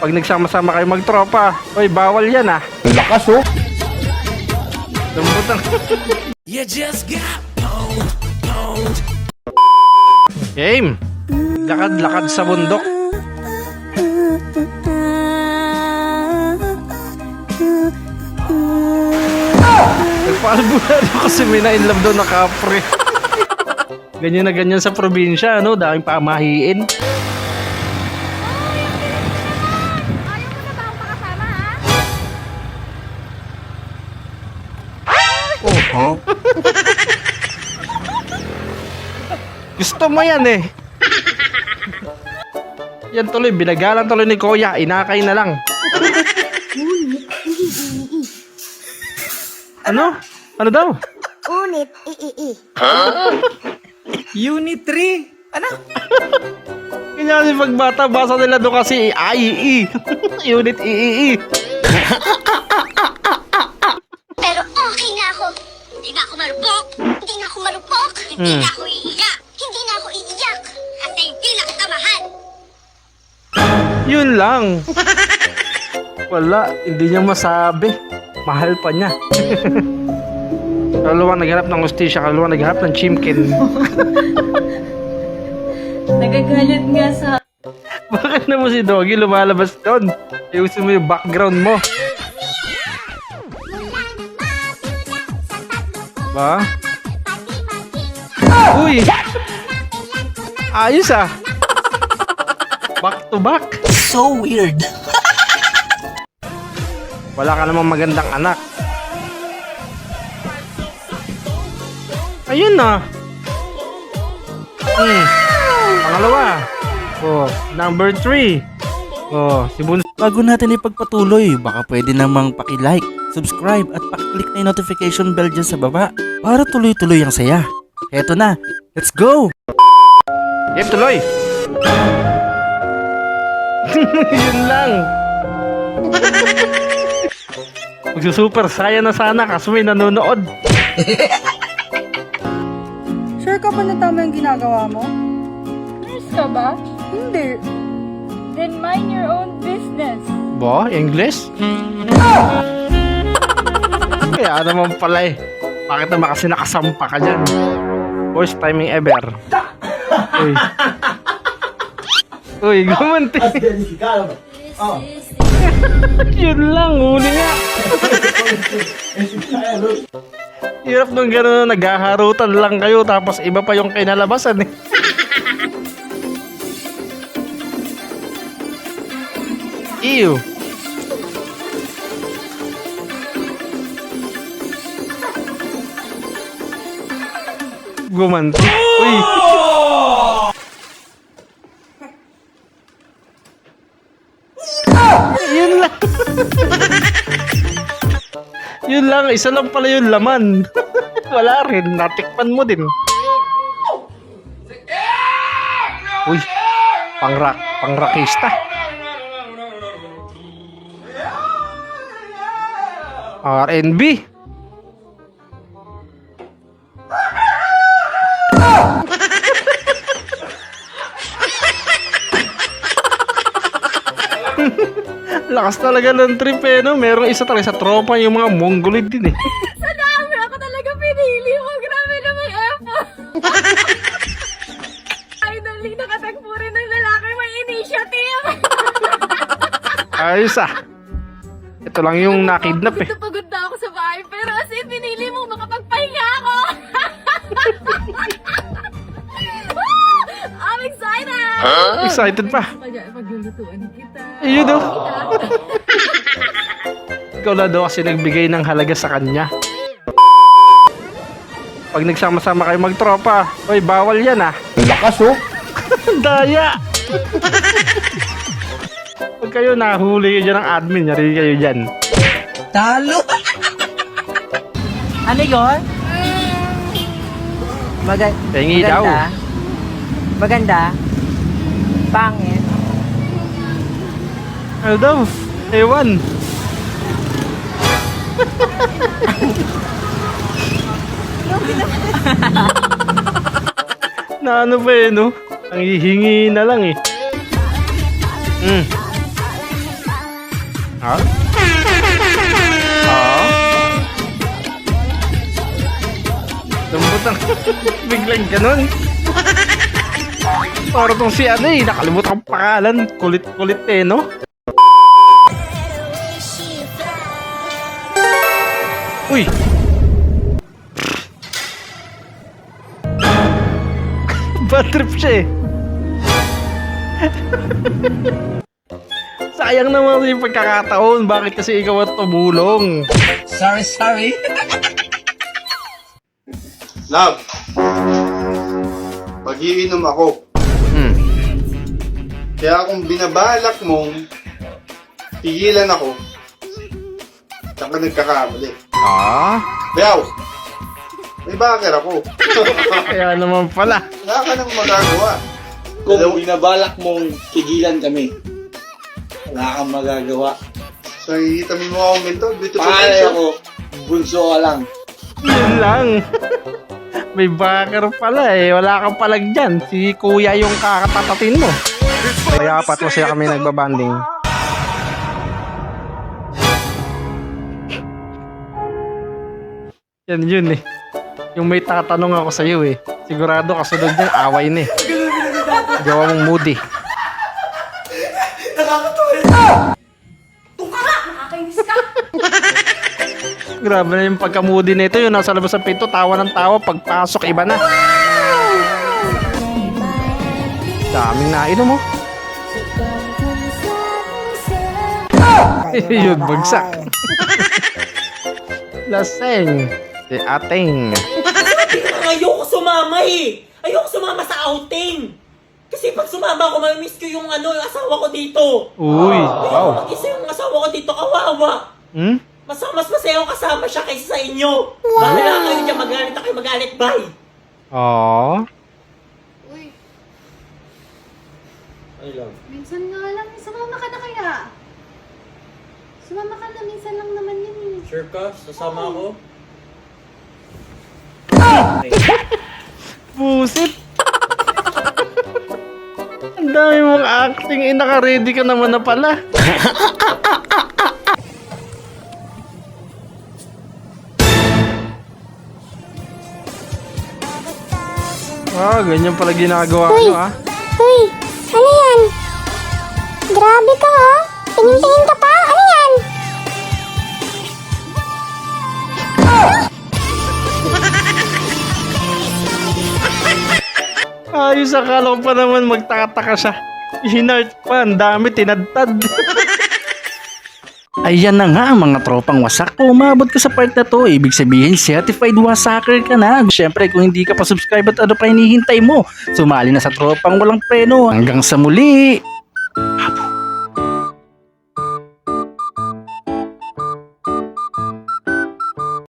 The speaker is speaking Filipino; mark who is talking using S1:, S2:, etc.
S1: Pag nagsama-sama kayo magtropa, oy, bawal yan ah.
S2: Lakas oh.
S1: Lumbutan.
S3: You just got pwned.
S1: Game. Lakad-lakad sa bundok. Nagpaalbulado kasi may na-inlove daw na kapre. Ganyan na ganyan sa probinsya, no? Daming pamahiin.
S4: Ayaw mo na ba akong makasama, ha?
S1: Oh, huh? Gusto mo yan eh. Yan tuloy, binagalan tuloy ni Kuya. Inakay na lang. Ano? Ano daw?
S4: Unit, i.
S2: Unit 3. Ano?
S1: Ganyan kasi pagbata, basa nila doon kasi IEE. Unit IEE.
S4: Pero okay na ako. Hindi na ako marupok. Hindi na ako marupok. Hindi na ako iiyak. Hindi na ako iiyak. Kasi hindi na kita mahal.
S1: Yun lang. Wala, hindi niya masabi. Mahal pa niya. Kaluluwa naghanap ng hostisya, kaluluwa naghanap ng chimkin.
S5: Nagagalit nga sa...
S1: Bakit naman si Doggy lumalabas doon? Ayusin mo yung background mo. Ba? Uy! Ayos ah! Back to back.
S2: So weird.
S1: Wala ka namang magandang anak. Ayun na. Pangalawa. Oh, number 3. Oh, si Bunso.
S2: Bago natin ipagpatuloy, baka pwede namang paki-like, subscribe at paki-click na yung notification bell dyan sa baba para tuloy-tuloy ang saya. Eto na, let's go!
S1: Game tuloy. Yun lang. Magsusuper saya na sana kaso may nanonood.
S5: Sure ka ba na tama yung ginagawa mo? Nurse ka ba? Hindi. Then mind your own business.
S1: Bo, English? Kaya naman pala eh. Bakit naman kasi nakasampa ka dyan? Worst timing ever. Uy. Uy, gumanti. Yun lang, huli nga. Hirap nung gano'n, naghaharutan lang kayo tapos iba pa yung kinalabasan eh. Ew. Gumanti. Uy. Yun lang. Yun lang, isa lang pala yung laman. Wala rin, natikpan mo din. Uy, pangrakista. R&B. Lakas talaga ng trip eh, no? Merong isa talaga sa tropa yung mga Mongolid din eh.
S4: Sa dami ako talaga pinili mo. Grabe naman effort. Idoling nakatagpo rin ng lalaki may initiative.
S1: Ayos ah. Ito lang yung nakidnap eh.
S4: Pagod na ako sa bahay pero as in pinili mo makapagpahinga ako. I'm excited.
S1: Excited pa.
S4: Paglulutuan kita.
S1: Ayun daw. Ikaw na daw kasi nagbigay ng halaga sa kanya. Pag nagsama-sama kayo magtropa, oy, bawal yan ah.
S2: Lakas oh.
S1: Daya. Pag kayo nahuli kayo dyan ng admin, yari kayo dyan.
S2: Talo!
S5: Ano yun?
S1: Pengi daw.
S5: Maganda? Pangit?
S1: Ano daw? Ewan. Na ano ba eh, no? Ang hihingi na lang eh. Ha? Oo. Lambot ang biglang ganun. Parang tong si ano eh, nakalimutan ang pangalan. Kulit-kulit eh, no? Uy! Bad trip siya eh. Sayang naman yung pagkakataon. Bakit kasi ikaw at tumulong?
S3: Sorry.
S6: Love, mag-iinom ako.
S1: Hmm.
S6: Kaya kung binabalak mong tigilan ako, saan ka nagkakamali?
S1: Ah?
S6: Beaw, may baker ako.
S1: Kaya naman pala.
S6: Wala ka nang magagawa.
S7: Kung binabalak mong tigilan kami, wala kang magagawa.
S6: So, itamin mo ako minto. Dito sa
S7: Pare
S6: pension.
S7: ako, bunso ka lang.
S1: Yun lang. May backer pala eh. Wala kang palag dyan. Si kuya yung kakatatatin mo. Kaya apat mo sila kami nagbabanding. Yan yun eh. Yung may tatanong ako sa'yo eh. Sigurado kasunod niyan, away na eh. Gawa mong moody.
S5: Nakakainis ka.
S1: Grabe na yung pagka-moody nito. Yung nasa labas ng pinto, tawa ng tawa. Pagpasok, iba na. Daming nainom mo. Yun, bagsak. Laseng. Si ating.
S8: Ayoko sumama eh. Ayoko sumama sa outing. Kasi pag sumama ako, mamimiss ko yung yung asawa ko dito.
S1: Uy,
S8: Ayoko
S1: wow.
S8: mag-isa yung asawa ko dito, kawawa.
S1: Hmm?
S8: Mas masaya ako kasama siya kaysa sa inyo. Bahala kayo dyan, magalit ako, magalit, bye.
S1: Aww.
S5: Uy,
S7: Ay lang.
S5: minsan nga lang. Sumama ka na kaya. Sumama ka na. Minsan lang naman yun eh.
S7: Sure ka? Sasama ako?
S1: Pusit. Ang dami mong acting eh. Naka-ready ka naman na pala. Ganyan pala ginagawa nyo ah.
S4: Uy, ano yan? Grabe ka ha? Tingin-tingin ka pa? Ano yan?
S1: Ayos, akala ko pa naman magtaka-taka siya. Hinart pa, ang dami, tinadtad.
S2: Ayan na nga mga tropang wasak. Kung umabot ka sa part na to, ibig sabihin certified wasaker ka na. Siyempre kung hindi ka pa subscribe at ano pa hinihintay mo, sumali na sa tropang walang preno. Hanggang sa muli!